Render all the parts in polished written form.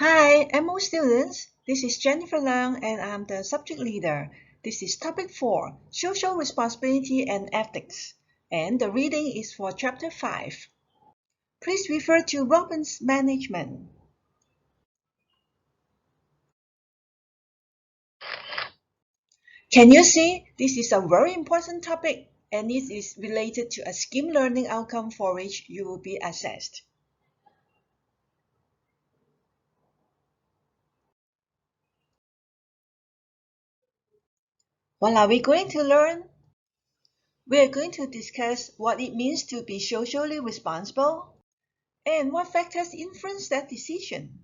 Hi, MO students. This is Jennifer Leung and I'm the subject leader. This is topic 4, Social Responsibility and Ethics. And the reading is for chapter 5. Please refer to Robbins Management. Can you see? This is a very important topic and it is related to a scheme learning outcome for which you will be assessed. What are we going to learn? We are going to discuss what it means to be socially responsible and what factors influence that decision.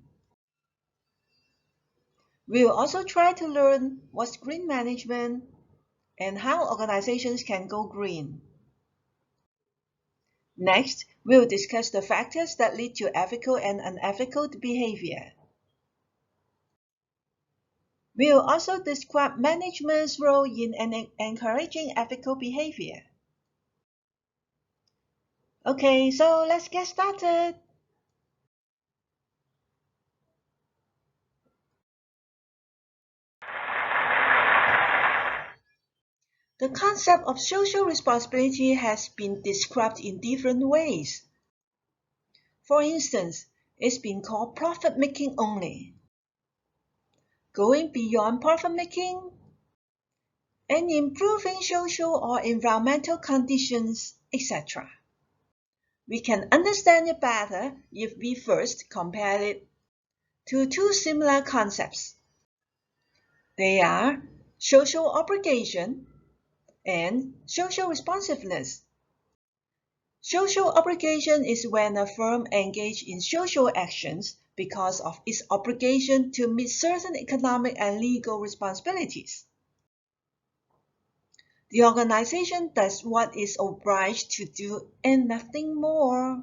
We will also try to learn what's green management and how organizations can go green. Next, we will discuss the factors that lead to ethical and unethical behavior. We will also describe management's role in encouraging ethical behavior. Okay, so let's get started. The concept of social responsibility has been described in different ways. For instance, it's been called profit-making only, going beyond profit-making, and improving social or environmental conditions, etc. We can understand it better if we first compare it to two similar concepts. They are social obligation and social responsiveness. Social obligation is when a firm engages in social actions because of its obligation to meet certain economic and legal responsibilities. The organization does what it's obliged to do and nothing more.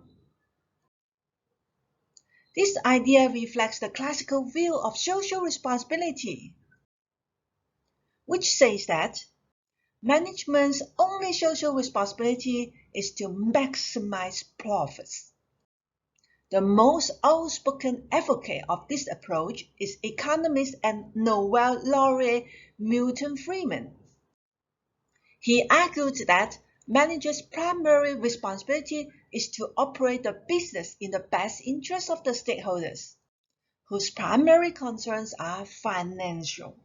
This idea reflects the classical view of social responsibility, which says that management's only social responsibility is to maximize profits. The most outspoken advocate of this approach is economist and Nobel laureate Milton Friedman. He argued that managers' primary responsibility is to operate the business in the best interest of the stakeholders, whose primary concerns are financial.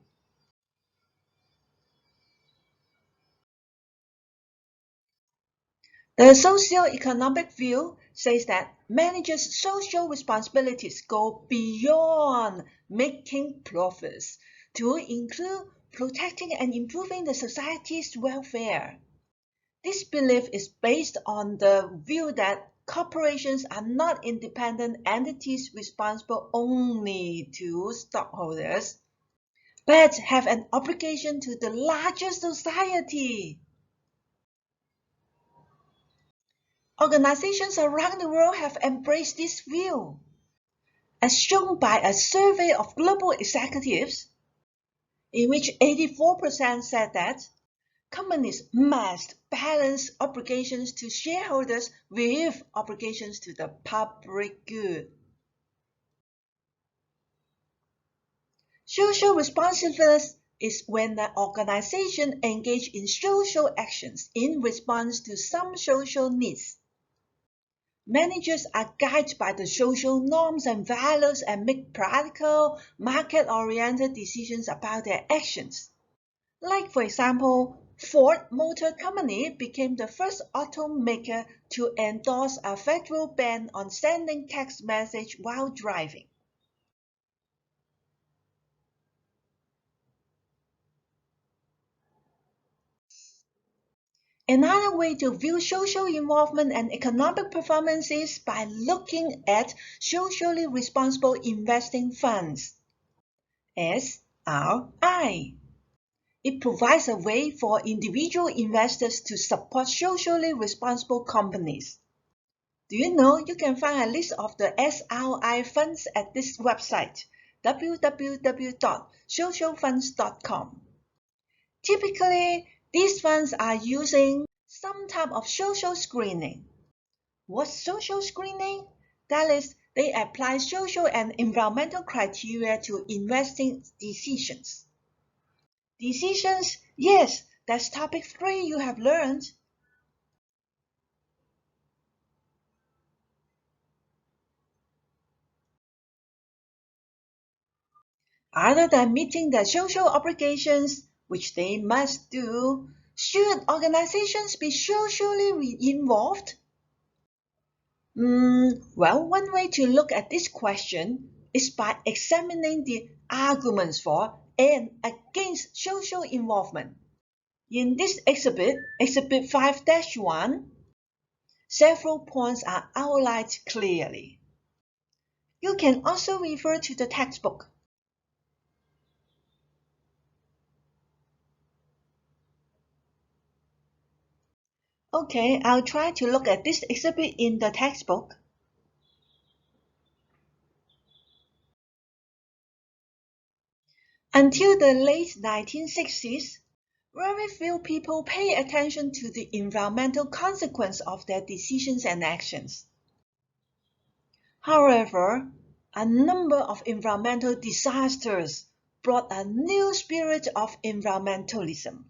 The socio-economic view says that managers' social responsibilities go beyond making profits to include protecting and improving the society's welfare. This belief is based on the view that corporations are not independent entities responsible only to stockholders, but have an obligation to the larger society. Organizations around the world have embraced this view. As shown by a survey of global executives, in which 84% said that companies must balance obligations to shareholders with obligations to the public good. Social responsiveness is when the organization engages in social actions in response to some social needs. Managers are guided by the social norms and values and make practical, market-oriented decisions about their actions. Like, for example, Ford Motor Company became the first automaker to endorse a federal ban on sending text messages while driving. Another way to view social involvement and economic performance is by looking at socially responsible investing funds, SRI. It provides a way for individual investors to support socially responsible companies. Do you know you can find a list of the SRI funds at this website, www.socialfunds.com. Typically, these funds are using some type of social screening. What's social screening? That is, they apply social and environmental criteria to investing decisions. Decisions, yes, that's topic 3 you have learned. Other than meeting their social obligations, which they must do, should organizations be socially involved? Well, one way to look at this question is by examining the arguments for and against social involvement. In this exhibit, Exhibit 5-1, several points are outlined clearly. You can also refer to the textbook. Okay, I'll try to look at this exhibit in the textbook. Until the late 1960s, very few people pay attention to the environmental consequence of their decisions and actions. However, a number of environmental disasters brought a new spirit of environmentalism.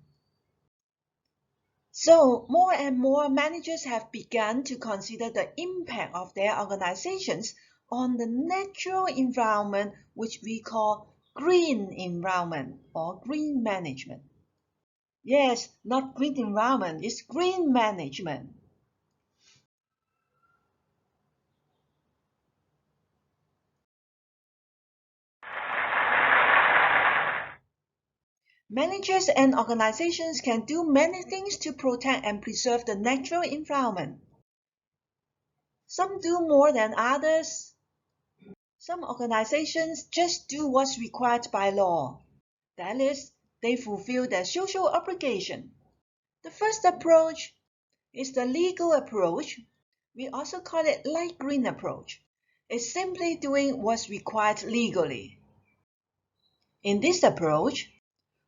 So, more and more managers have begun to consider the impact of their organizations on the natural environment, which we call green environment or green management. Yes, not green environment, it's green management. Managers and organizations can do many things to protect and preserve the natural environment. Some do more than others. Some organizations just do what's required by law. That is, they fulfill their social obligation. The first approach is the legal approach. We also call it light green approach. It's simply doing what's required legally. In this approach,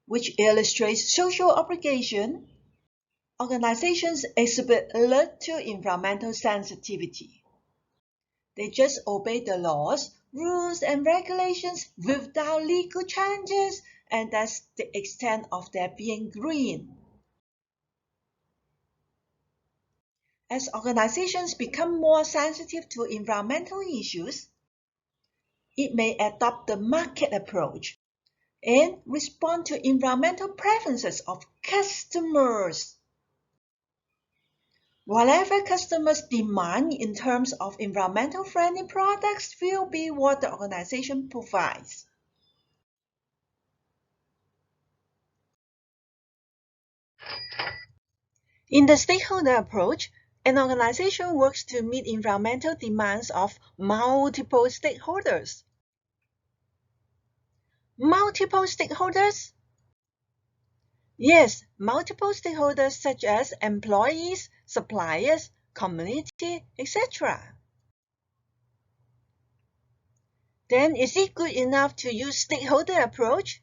which illustrates social obligation, organizations exhibit little environmental sensitivity. They just obey the laws, rules, and regulations without legal challenges, and that's the extent of their being green. As organizations become more sensitive to environmental issues, it may adopt the market approach and respond to environmental preferences of customers. Whatever customers demand in terms of environmental friendly products will be what the organization provides. In the stakeholder approach, an organization works to meet environmental demands of multiple stakeholders. Multiple stakeholders? Yes, multiple stakeholders such as employees, suppliers, community, etc. Then is it good enough to use stakeholder approach?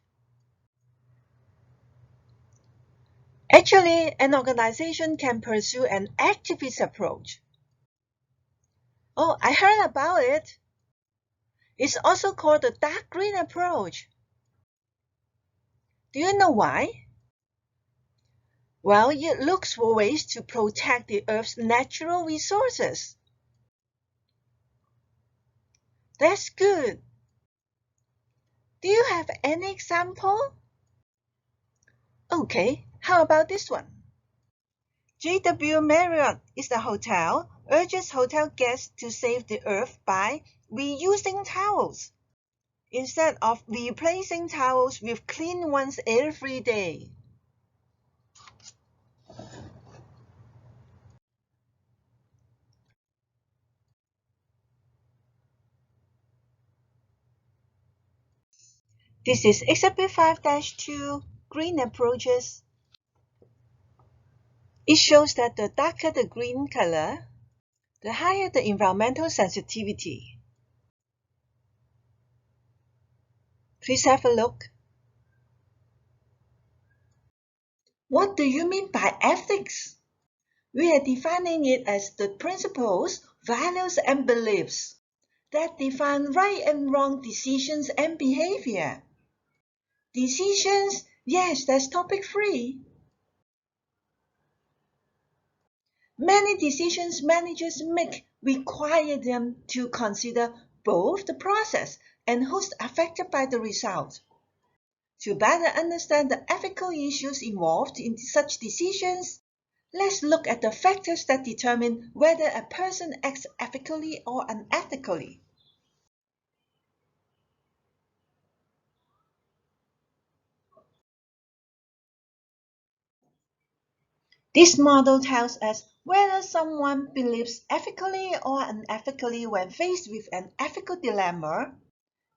Actually, an organization can pursue an activist approach. Oh, I heard about it. It's also called the dark green approach. Do you know why? Well, it looks for ways to protect the Earth's natural resources. That's good. Do you have any example? Okay, how about this one? JW Marriott is a hotel, urges hotel guests to save the Earth by reusing towels, instead of replacing towels with clean ones every day. This is Exhibit 5-2, Green Approaches. It shows that the darker the green color, the higher the environmental sensitivity. Please have a look. What do you mean by ethics? We are defining it as the principles, values, and beliefs that define right and wrong decisions and behavior. Decisions, yes, that's topic 3. Many decisions managers make require them to consider both the process and who's affected by the result. To better understand the ethical issues involved in such decisions, let's look at the factors that determine whether a person acts ethically or unethically. This model tells us whether someone believes ethically or unethically when faced with an ethical dilemma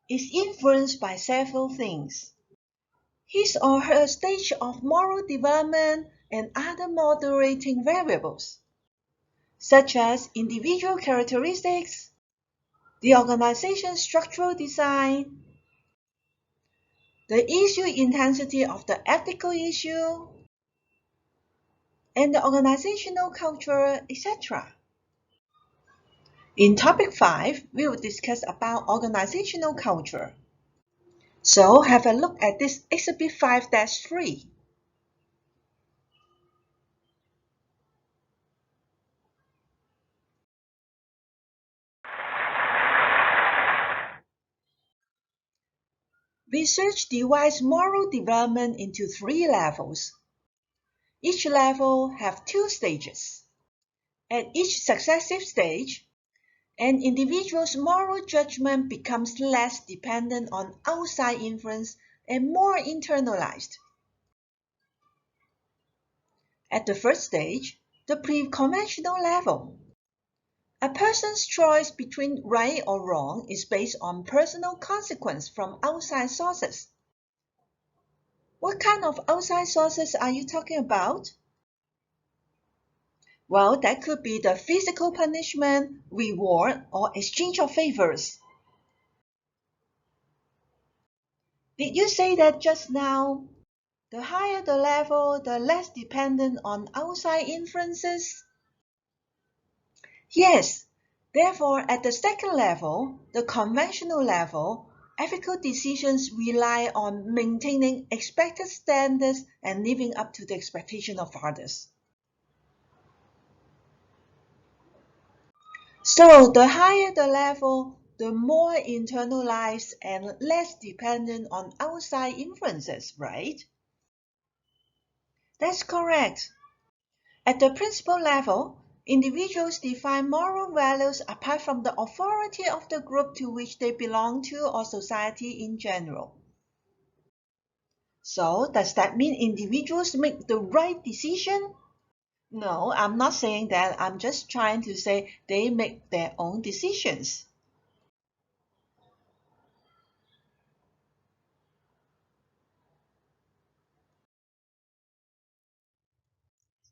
is influenced by several things: his or her stage of moral development and other moderating variables, such as individual characteristics, the organization's structural design, the issue intensity of the ethical issue, and the organizational culture, etc. In topic 5, we will discuss about organizational culture. So have a look at this exhibit 5-3. Research divides moral development into 3 levels. Each level has 2 stages. At each successive stage, an individual's moral judgment becomes less dependent on outside influence and more internalized. At the first stage, the pre-conventional level, a person's choice between right or wrong is based on personal consequence from outside sources. What kind of outside sources are you talking about? Well, that could be the physical punishment, reward, or exchange of favors. Did you say that just now? The higher the level, the less dependent on outside influences? Yes. Therefore, at the second level, the conventional level, ethical decisions rely on maintaining expected standards and living up to the expectation of others. So the higher the level, the more internalized and less dependent on outside influences, right? That's correct. At the principal level, individuals define moral values apart from the authority of the group to which they belong to or society in general. So, does that mean individuals make the right decision? No, I'm not saying that. I'm just trying to say they make their own decisions.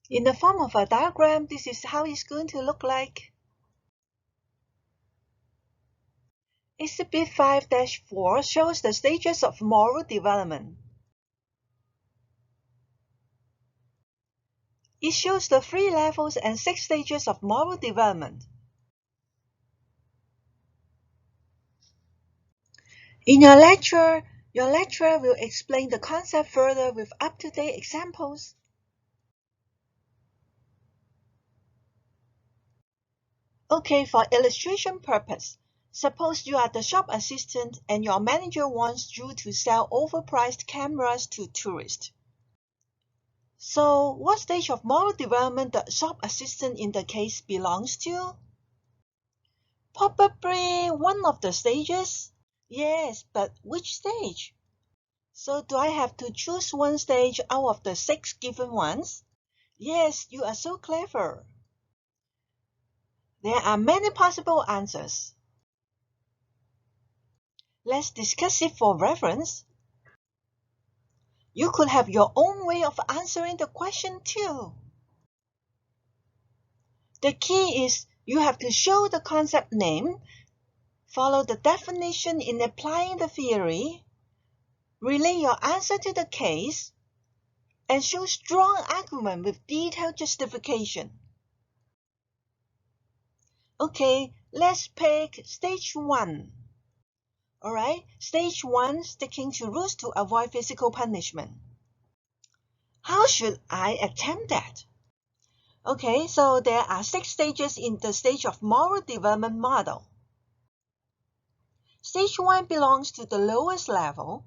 In the form of a diagram, this is how it's going to look like. Exhibit 5-4 shows the stages of moral development. It shows the 3 levels and 6 stages of moral development. In your lecturer will explain the concept further with up-to-date examples. Okay, for illustration purpose, suppose you are the shop assistant and your manager wants you to sell overpriced cameras to tourists. So, what stage of moral development the shop assistant in the case belongs to? Probably one of the stages. Yes, but which stage? So do I have to choose one stage out of the 6 given ones? Yes, you are so clever. There are many possible answers. Let's discuss it for reference. You could have your own way of answering the question too. The key is you have to show the concept name, follow the definition in applying the theory, relate your answer to the case, and show strong argument with detailed justification. Okay, let's pick stage 1. Alright, stage 1, sticking to rules to avoid physical punishment. How should I attempt that? Okay, so there are 6 stages in the stage of moral development model. Stage 1 belongs to the lowest level,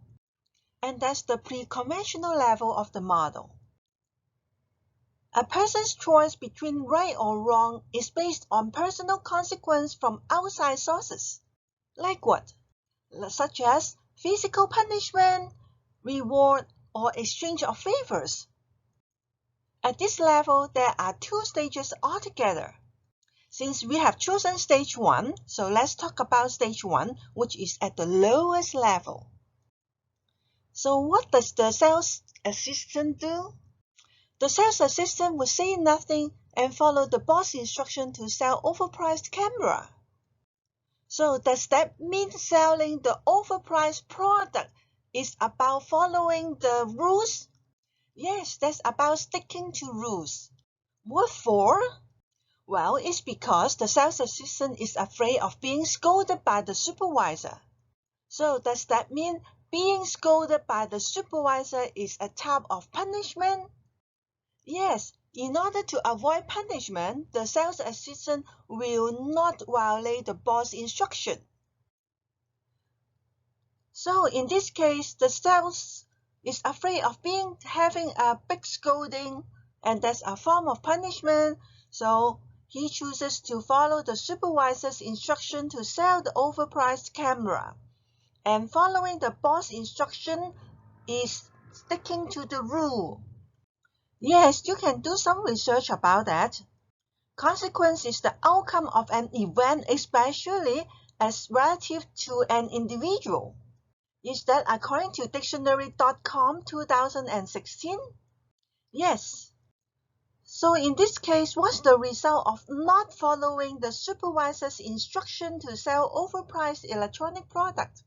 and that's the pre-conventional level of the model. A person's choice between right or wrong is based on personal consequence from outside sources. Like what? Such as physical punishment, reward, or exchange of favors. At this level, there are 2 stages altogether. Since we have chosen stage 1, so let's talk about stage 1, which is at the lowest level. So what does the sales assistant do? The sales assistant will say nothing and follow the boss instruction to sell overpriced camera. So does that mean selling the overpriced product is about following the rules? Yes, that's about sticking to rules. What for? Well, it's because the sales assistant is afraid of being scolded by the supervisor. So does that mean being scolded by the supervisor is a type of punishment? Yes, in order to avoid punishment, the sales assistant will not violate the boss instruction. So in this case, the sales is afraid of having a big scolding, and that's a form of punishment. So he chooses to follow the supervisor's instruction to sell the overpriced camera. And following the boss instruction is sticking to the rule. Yes, you can do some research about that. Consequence is the outcome of an event, especially as relative to an individual. Is that according to dictionary.com 2016? Yes. So in this case, what's the result of not following the supervisor's instruction to sell overpriced electronic product?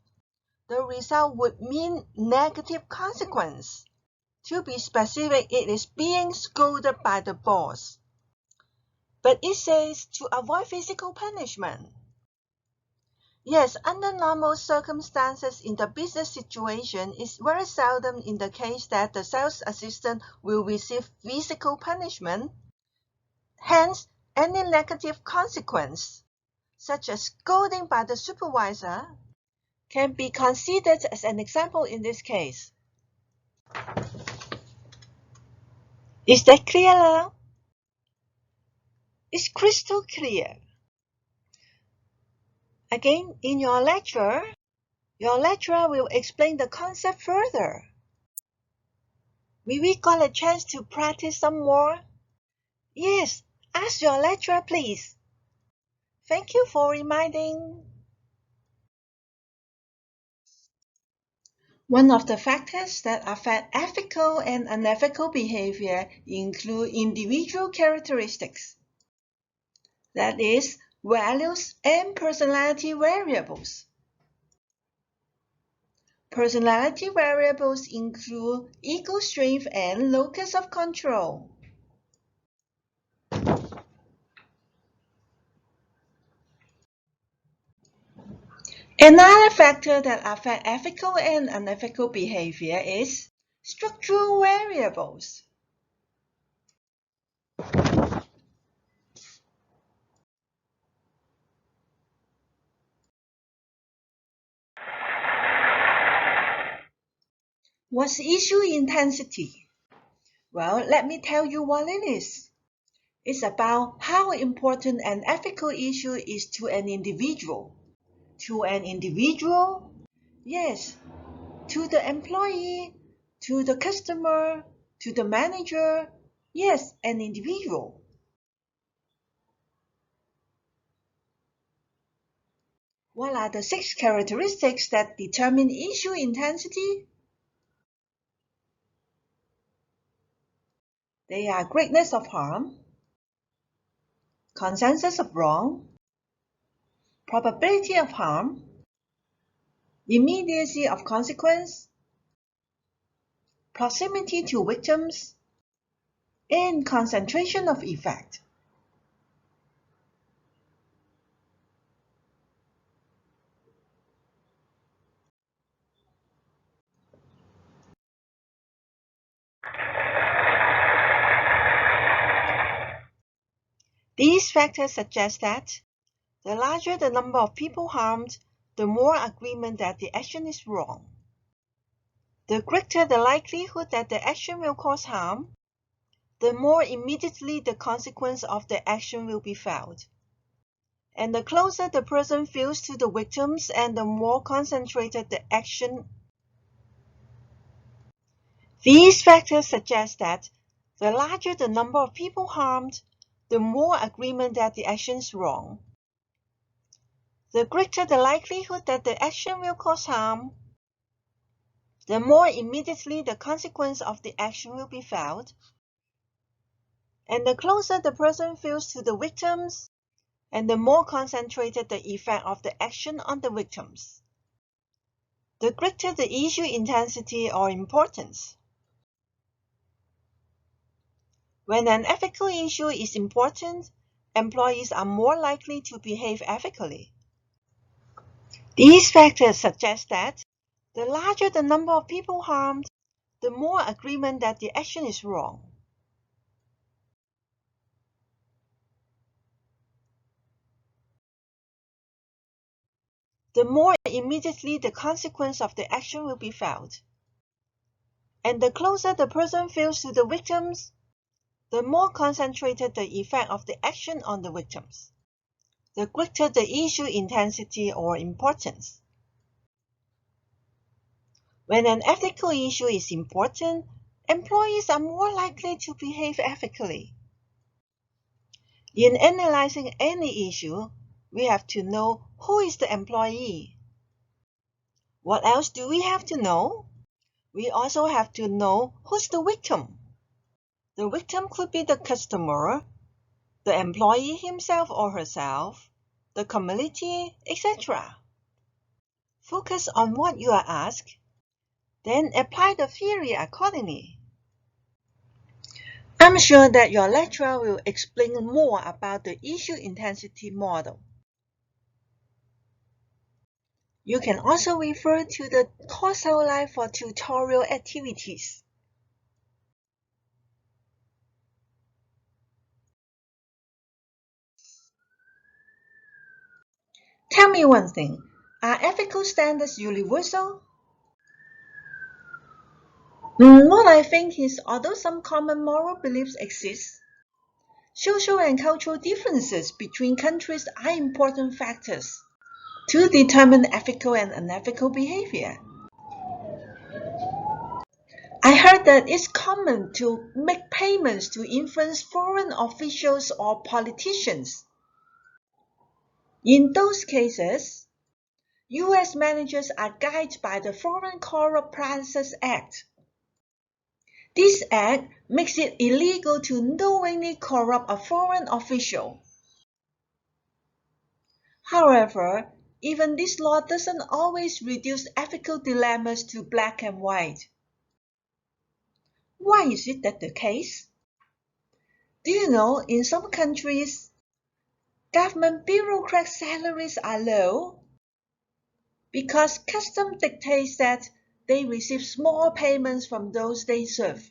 The result would mean negative consequence. To be specific, it is being scolded by the boss. But it says to avoid physical punishment. Yes, under normal circumstances in the business situation, it's very seldom in the case that the sales assistant will receive physical punishment. Hence, any negative consequence, such as scolding by the supervisor, can be considered as an example in this case. Is that clear now? It's crystal clear. Again, in your lecturer will explain the concept further. Will we got a chance to practice some more? Yes, ask your lecturer, please. Thank you for reminding. One of the factors that affect ethical and unethical behavior include individual characteristics. That is, values and personality variables. Personality variables include ego strength and locus of control. Another factor that affects ethical and unethical behavior is structural variables. What's issue intensity? Well, let me tell you what it is. It's about how important an ethical issue is to an individual. To an individual? Yes. To the employee, to the customer, to the manager? Yes, an individual. What are the 6 characteristics that determine issue intensity? They are greatness of harm, consensus of wrong, probability of harm, immediacy of consequence, proximity to victims, and concentration of effect. These factors suggest that the larger the number of people harmed, the more agreement that the action is wrong. The greater the likelihood that the action will cause harm, the more immediately the consequence of the action will be felt. And the closer the person feels to the victims and the more concentrated the action. These factors suggest that the larger the number of people harmed, the more agreement that the action is wrong. The greater the likelihood that the action will cause harm, the more immediately the consequence of the action will be felt. And the closer the person feels to the victims, and the more concentrated the effect of the action on the victims. The greater the issue intensity or importance. When an ethical issue is important, employees are more likely to behave ethically. These factors suggest that the larger the number of people harmed, the more agreement that the action is wrong. The more immediately the consequence of the action will be felt. And the closer the person feels to the victims, the more concentrated the effect of the action on the victims. The greater the issue intensity or importance. When an ethical issue is important, employees are more likely to behave ethically. In analyzing any issue, we have to know who is the employee. What else do we have to know? We also have to know who's the victim. The victim could be the customer, the employee himself or herself, the community, etc. Focus on what you are asked, then apply the theory accordingly. I'm sure that your lecturer will explain more about the issue intensity model. You can also refer to the course outline for tutorial activities. Tell me one thing, are ethical standards universal? What I think is, although some common moral beliefs exist, social and cultural differences between countries are important factors to determine ethical and unethical behavior. I heard that it's common to make payments to influence foreign officials or politicians. In those cases, U.S. managers are guided by the Foreign Corrupt Practices Act. This act makes it illegal to knowingly corrupt a foreign official. However, even this law doesn't always reduce ethical dilemmas to black and white. Why is it that the case? Do you know, in some countries, government bureaucrats' salaries are low because custom dictates that they receive small payments from those they serve.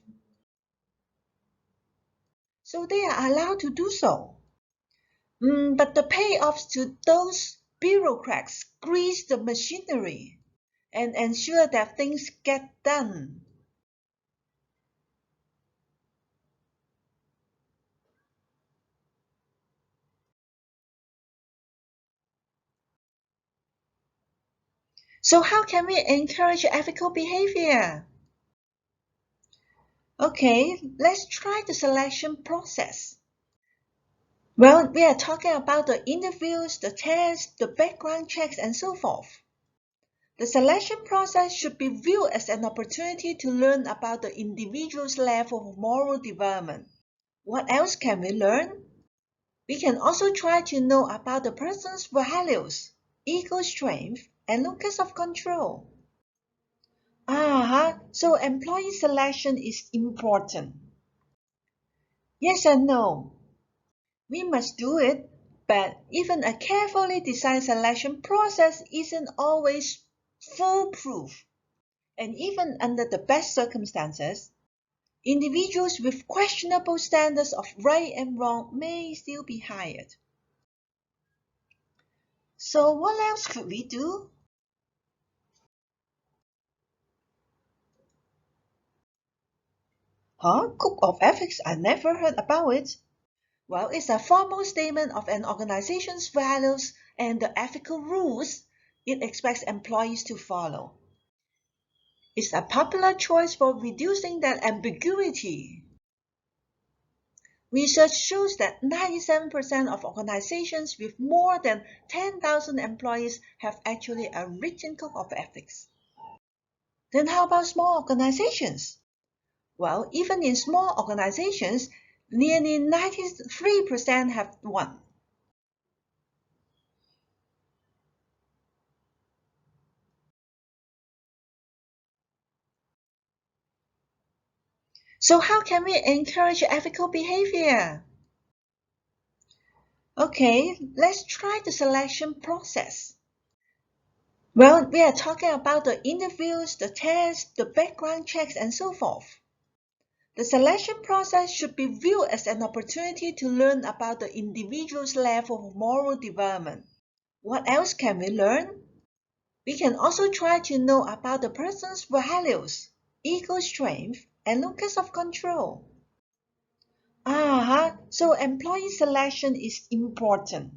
So they are allowed to do so. But the payoffs to those bureaucrats grease the machinery and ensure that things get done. So how can we encourage ethical behavior? Okay, let's try the selection process. Well, we are talking about the interviews, the tests, the background checks, and so forth. The selection process should be viewed as an opportunity to learn about the individual's level of moral development. What else can we learn? We can also try to know about the person's values, ego strength, and locus of control. So employee selection is important. Yes and no. We must do it, but even a carefully designed selection process isn't always foolproof. And even under the best circumstances, Individuals with questionable standards of right and wrong may still be hired. So what else could we do? Code of ethics? I never heard about it. Well, it's a formal statement of an organization's values and the ethical rules it expects employees to follow. It's a popular choice for reducing that ambiguity. Research shows that 97% of organizations with more than 10,000 employees have actually a written code of ethics. Then how about small organizations? Well, even in small organizations, nearly 93% have one. So how can we encourage ethical behavior? Okay, let's try the selection process. Well, we are talking about the interviews, the tests, the background checks, and so forth. The selection process should be viewed as an opportunity to learn about the individual's level of moral development. What else can we learn? We can also try to know about the person's values, ego strength, and locus of control. So employee selection is important.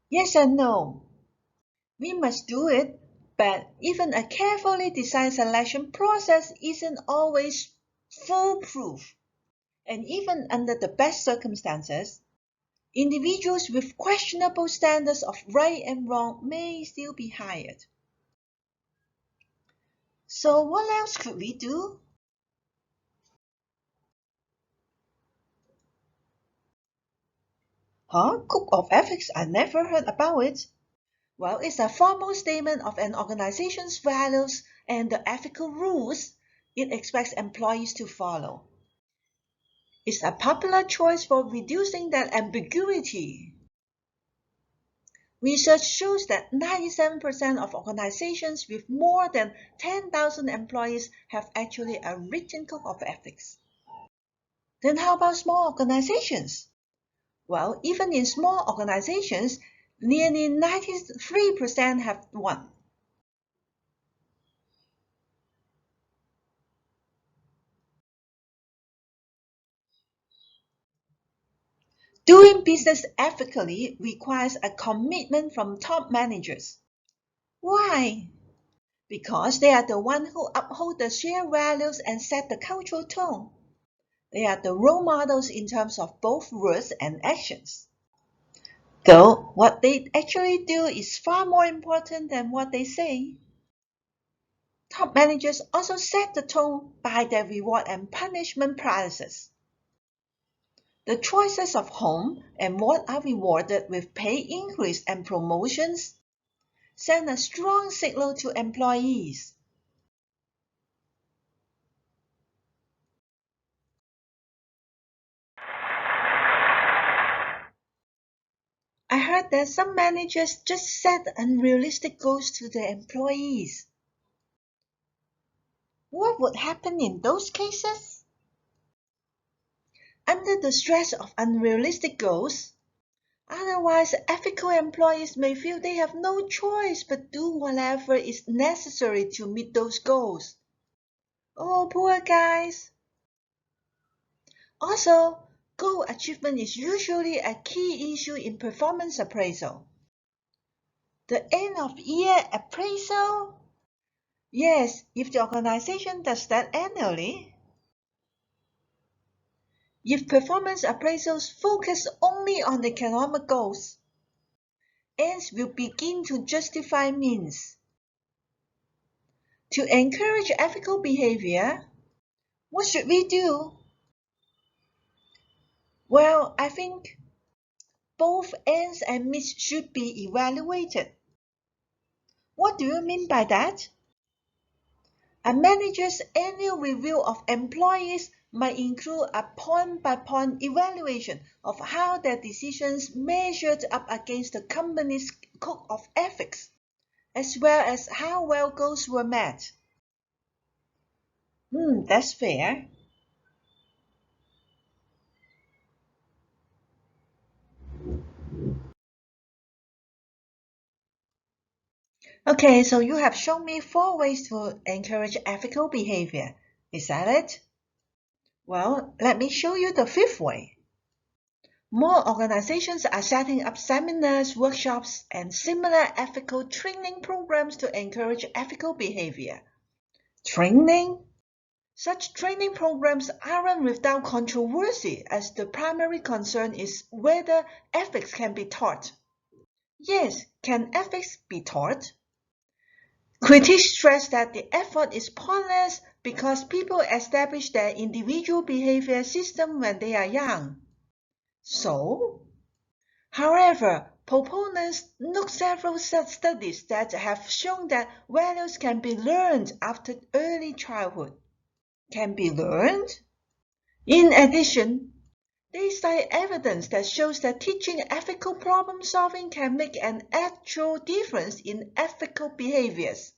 Yes and no. We must do it, but even a carefully designed selection process isn't always foolproof. And even under the best circumstances, individuals with questionable standards of right and wrong may still be hired. So what else could we do? Code of ethics? I never heard about it. Well, it's a formal statement of an organization's values and the ethical rules it expects employees to follow. It's a popular choice for reducing that ambiguity. Research shows that 97% of organizations with more than 10,000 employees have actually a written code of ethics. Then how about small organizations? Well, even in small organizations, nearly 93% have one. Doing business ethically requires a commitment from top managers. Why? Because they are the ones who uphold the shared values and set the cultural tone. They are the role models in terms of both words and actions. Though what they actually do is far more important than what they say. Top managers also set the tone by their reward and punishment practices. The choices of whom and what are rewarded with pay increase and promotions send a strong signal to employees. I heard that some managers just set unrealistic goals to their employees. What would happen in those cases? Under the stress of unrealistic goals, otherwise ethical employees may feel they have no choice but do whatever is necessary to meet those goals. Oh, poor guys. Also, goal achievement is usually a key issue in performance appraisal. The end of year appraisal? Yes, if the organization does that annually. If performance appraisals focus only on economic goals, ends will begin to justify means. To encourage ethical behavior, what should we do? Well, I think both ends and means should be evaluated. What do you mean by that? A manager's annual review of employees might include a point-by-point evaluation of how their decisions measured up against the company's code of ethics, as well as how well goals were met. That's fair. Okay, so you have shown me 4 ways to encourage ethical behavior. Is that it? Well, let me show you the 5th way. More organizations are setting up seminars, workshops, and similar ethical training programs to encourage ethical behavior. Training? Such training programs aren't without controversy, as the primary concern is whether ethics can be taught. Yes, can ethics be taught? Critics stress that the effort is pointless because people establish their individual behavior system when they are young. So, however, proponents note several such studies that have shown that values can be learned after early childhood. Can be learned? In addition, they cite evidence that shows that teaching ethical problem solving can make an actual difference in ethical behaviors.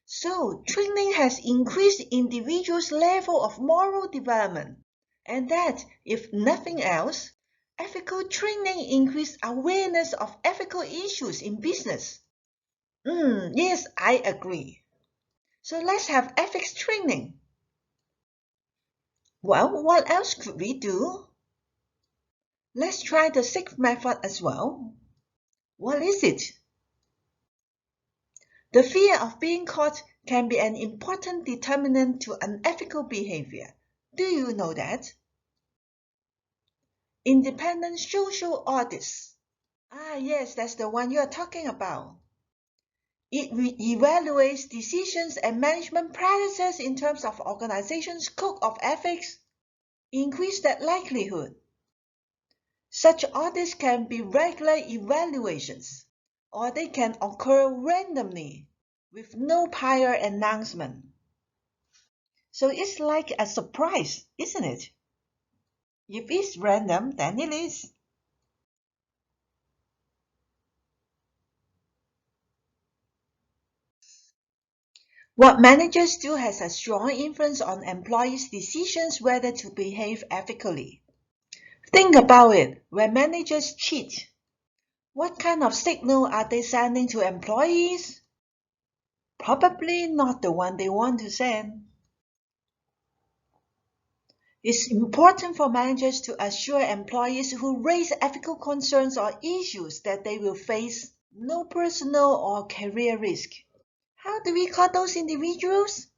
So, training has increased individuals' level of moral development, and that, if nothing else, ethical training increased awareness of ethical issues in business. Yes, I agree. So let's have ethics training. Well, what else could we do? Let's try the 6th method as well. What is it? The fear of being caught can be an important determinant to unethical behavior. Do you know that? Independent social audits. Yes, that's the one you are talking about. It evaluates decisions and management practices in terms of organization's code of ethics. Increase that likelihood. Such audits can be regular evaluations, or they can occur randomly with no prior announcement. So it's like a surprise, isn't it? If it's random, then it is. What managers do has a strong influence on employees' decisions whether to behave ethically. Think about it. When managers cheat, what kind of signal are they sending to employees? Probably not the one they want to send. It's important for managers to assure employees who raise ethical concerns or issues that they will face no personal or career risk. How do we call those individuals?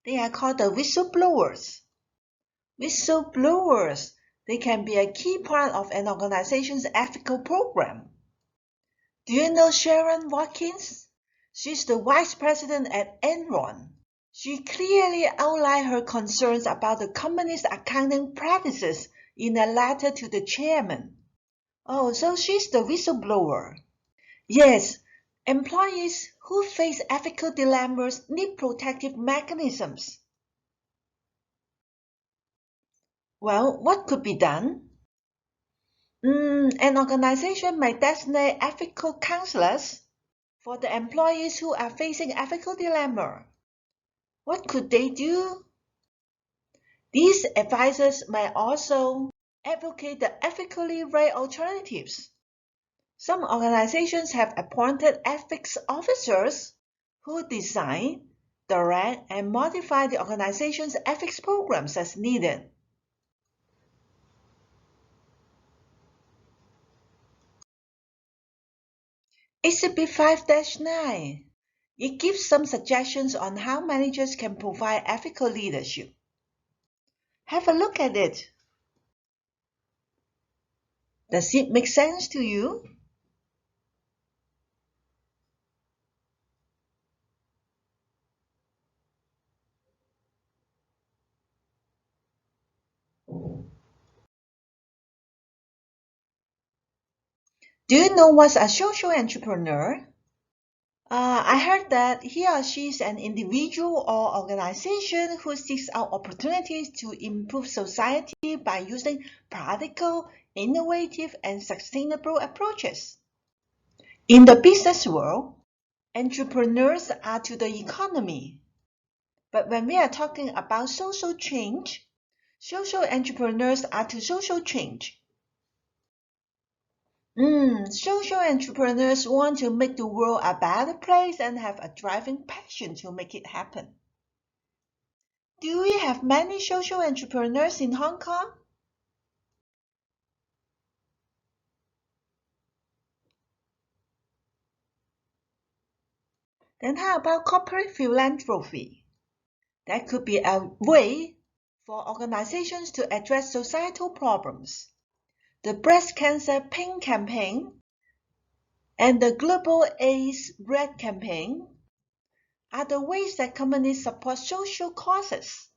They are called the whistleblowers. Whistleblowers, they can be a key part of an organization's ethical program. Do you know Sharon Watkins? She's the vice president at Enron. She clearly outlined her concerns about the company's accounting practices in a letter to the chairman. Oh, so she's the whistleblower. Yes, employees who face ethical dilemmas need protective mechanisms. Well, what could be done? An organization might designate ethical counselors for the employees who are facing ethical dilemma. What could they do? These advisors might also advocate the ethically right alternatives. Some organizations have appointed ethics officers who design, direct, and modify the organization's ethics programs as needed. ACP 5-9. It gives some suggestions on how managers can provide ethical leadership. Have a look at it. Does it make sense to you? Do you know what's a social entrepreneur? I heard that he or she is an individual or organization who seeks out opportunities to improve society by using practical, innovative, and sustainable approaches. In the business world, entrepreneurs are to the economy But when we are talking about social change, social entrepreneurs are to social change. Social entrepreneurs want to make the world a better place and have a driving passion to make it happen. Do we have many social entrepreneurs in Hong Kong? Then how about corporate philanthropy? That could be a way for organizations to address societal problems. The Breast Cancer Pink Campaign and the Global AIDS Red Campaign are the ways that companies support social causes.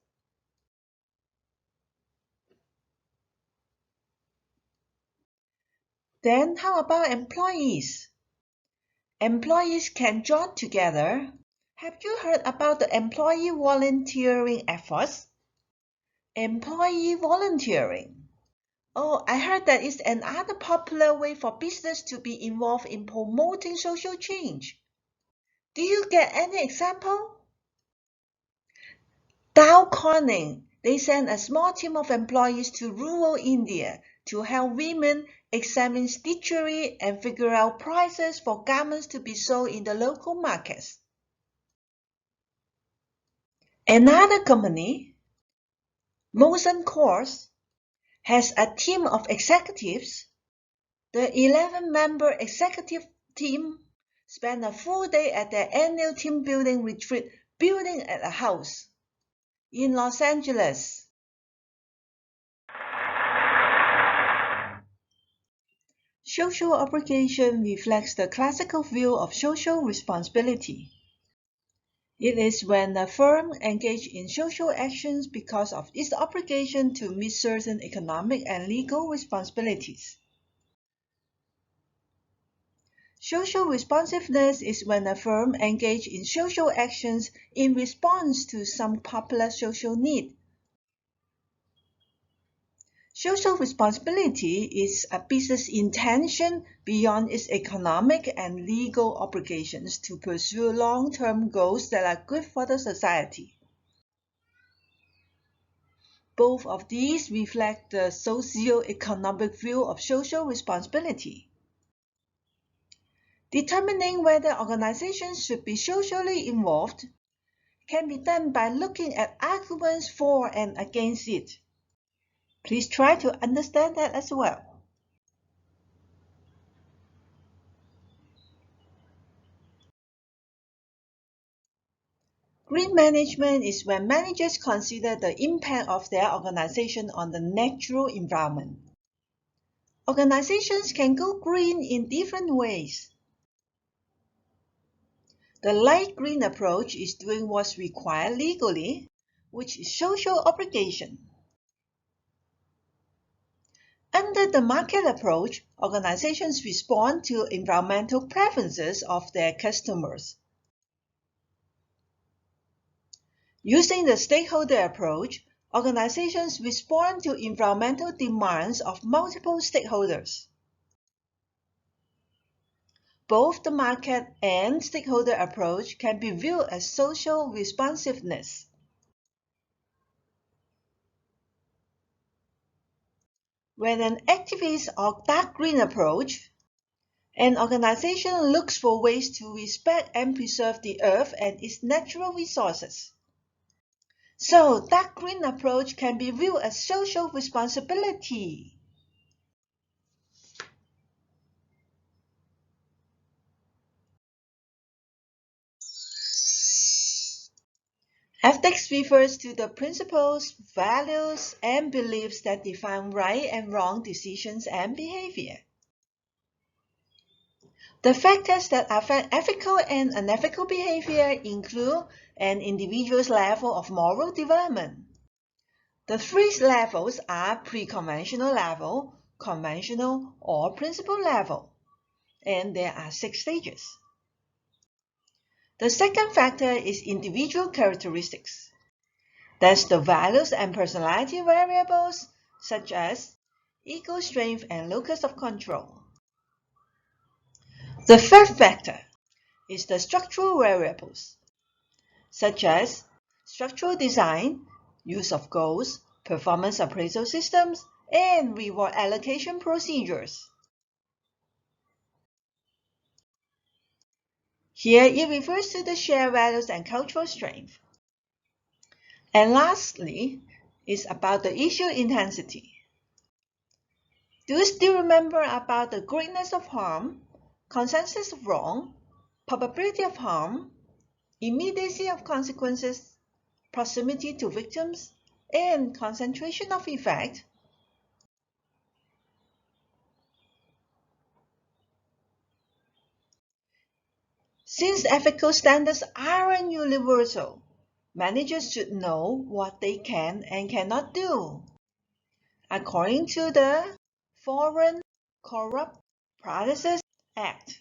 Then how about employees? Employees can join together. Have you heard about the employee volunteering efforts? Employee volunteering. Oh, I heard that is another popular way for business to be involved in promoting social change. Do you get any example? Dow Corning, they sent a small team of employees to rural India to help women examine stitchery and figure out prices for garments to be sold in the local markets. Another company, Molson Coors, has a team of executives. The 11-member executive team spent a full day at their annual team building retreat building at a house in Los Angeles. Social obligation reflects the classical view of social responsibility. It is when a firm engages in social actions because of its obligation to meet certain economic and legal responsibilities. Social responsiveness is when a firm engages in social actions in response to some popular social need. Social responsibility is a business intention beyond its economic and legal obligations to pursue long-term goals that are good for the society. Both of these reflect the socio-economic view of social responsibility. Determining whether organizations should be socially involved can be done by looking at arguments for and against it. Please try to understand that as well. Green management is when managers consider the impact of their organization on the natural environment. Organizations can go green in different ways. The light green approach is doing what's required legally, which is social obligation. Under the market approach, organizations respond to environmental preferences of their customers. Using the stakeholder approach, organizations respond to environmental demands of multiple stakeholders. Both the market and stakeholder approach can be viewed as social responsiveness. When an activist or dark green approach, an organization looks for ways to respect and preserve the earth and its natural resources. So, dark green approach can be viewed as social responsibility. Ethics refers to the principles, values, and beliefs that define right and wrong decisions and behavior. The factors that affect ethical and unethical behavior include an individual's level of moral development. The three levels are pre-conventional level, conventional, or principle level, and there are 6 stages. The second factor is individual characteristics. That's the values and personality variables, such as ego strength and locus of control. The third factor is the structural variables, such as structural design, use of goals, performance appraisal systems, and reward allocation procedures. Here it refers to the shared values and cultural strength. And lastly, is about the issue intensity. Do you still remember about the greatness of harm, consensus of wrong, probability of harm, immediacy of consequences, proximity to victims, and concentration of effect? Since ethical standards aren't universal, managers should know what they can and cannot do. According to the Foreign Corrupt Practices Act.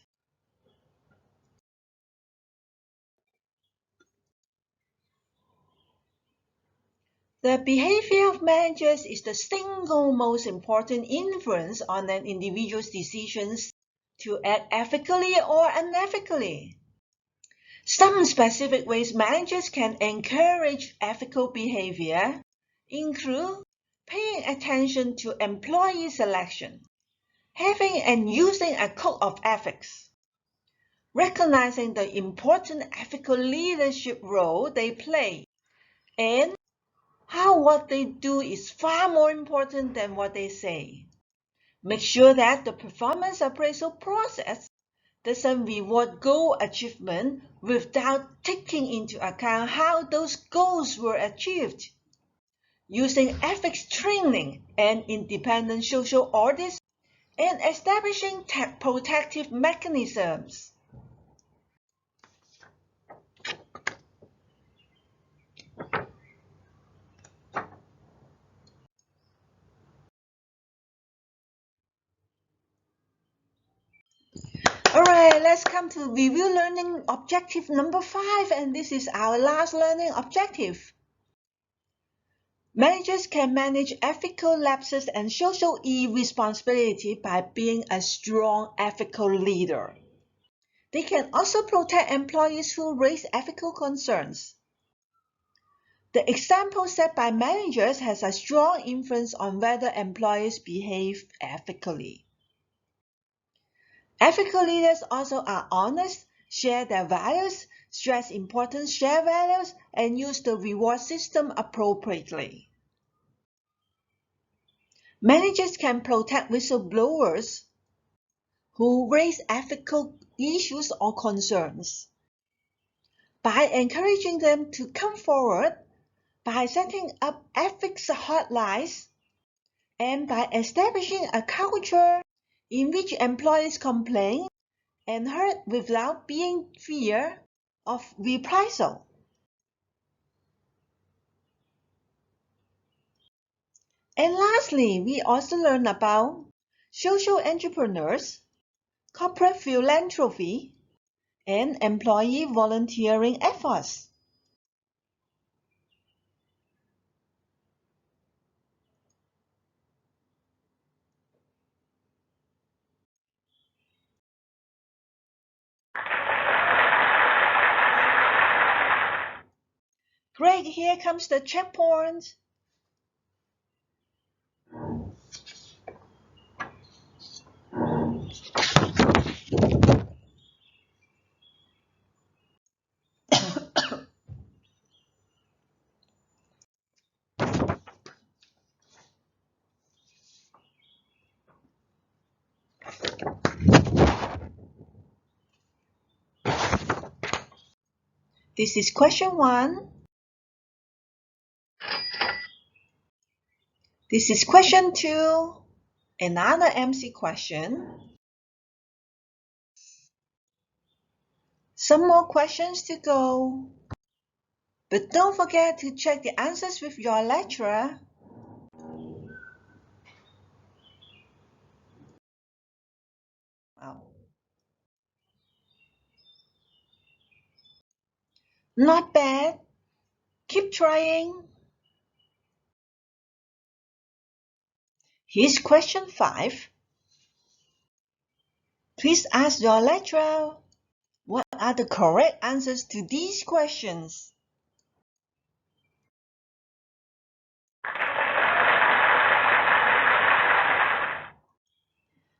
The behavior of managers is the single most important influence on an individual's decisions to act ethically or unethically. Some specific ways managers can encourage ethical behavior include paying attention to employee selection, having and using a code of ethics, recognizing the important ethical leadership role they play, and how what they do is far more important than what they say. Make sure that the performance appraisal process doesn't reward goal achievement without taking into account how those goals were achieved. Using ethics training and independent social audits and establishing protective mechanisms. Alright, let's come to review learning objective number 5, and this is our last learning objective. Managers can manage ethical lapses and social irresponsibility by being a strong ethical leader. They can also protect employees who raise ethical concerns. The example set by managers has a strong influence on whether employees behave ethically. Ethical leaders also are honest, share their values, stress important shared values, and use the reward system appropriately. Managers can protect whistleblowers who raise ethical issues or concerns by encouraging them to come forward, by setting up ethics hotlines, and by establishing a culture in which employees complain and heard without being fear of reprisal. And lastly, we also learn about social entrepreneurs, corporate philanthropy, and employee volunteering efforts. Great, here comes the checkpoint. This is question 1. This is question 2. Another MC question. Some more questions to go. But don't forget to check the answers with your lecturer. Wow. Not bad. Keep trying. Here's question 5. Please ask your lecturer, what are the correct answers to these questions?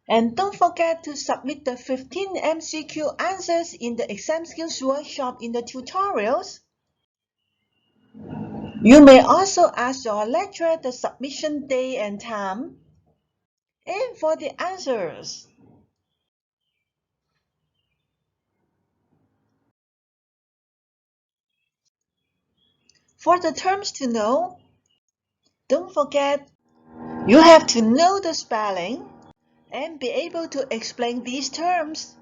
And don't forget to submit the 15 MCQ answers in the exam skills workshop in the tutorials. You may also ask your lecturer the submission day and time, and for the answers. For the terms to know, don't forget you have to know the spelling and be able to explain these terms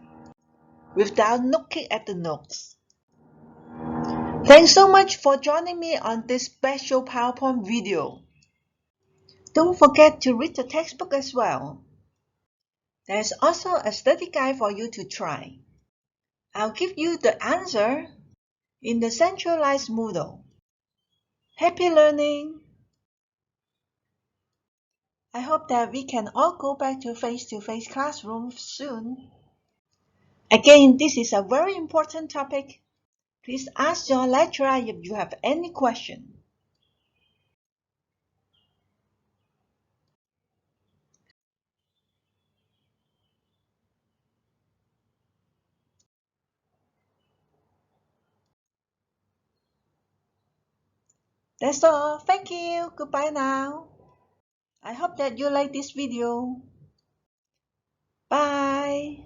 without looking at the notes. Thanks so much for joining me on this special PowerPoint video. Don't forget to read the textbook as well. There's also a study guide for you to try. I'll give you the answer in the centralized Moodle. Happy learning! I hope that we can all go back to face-to-face classrooms soon. Again, this is a very important topic. Please ask your lecturer if you have any question. That's all. Thank you. Goodbye now. I hope that you like this video. Bye.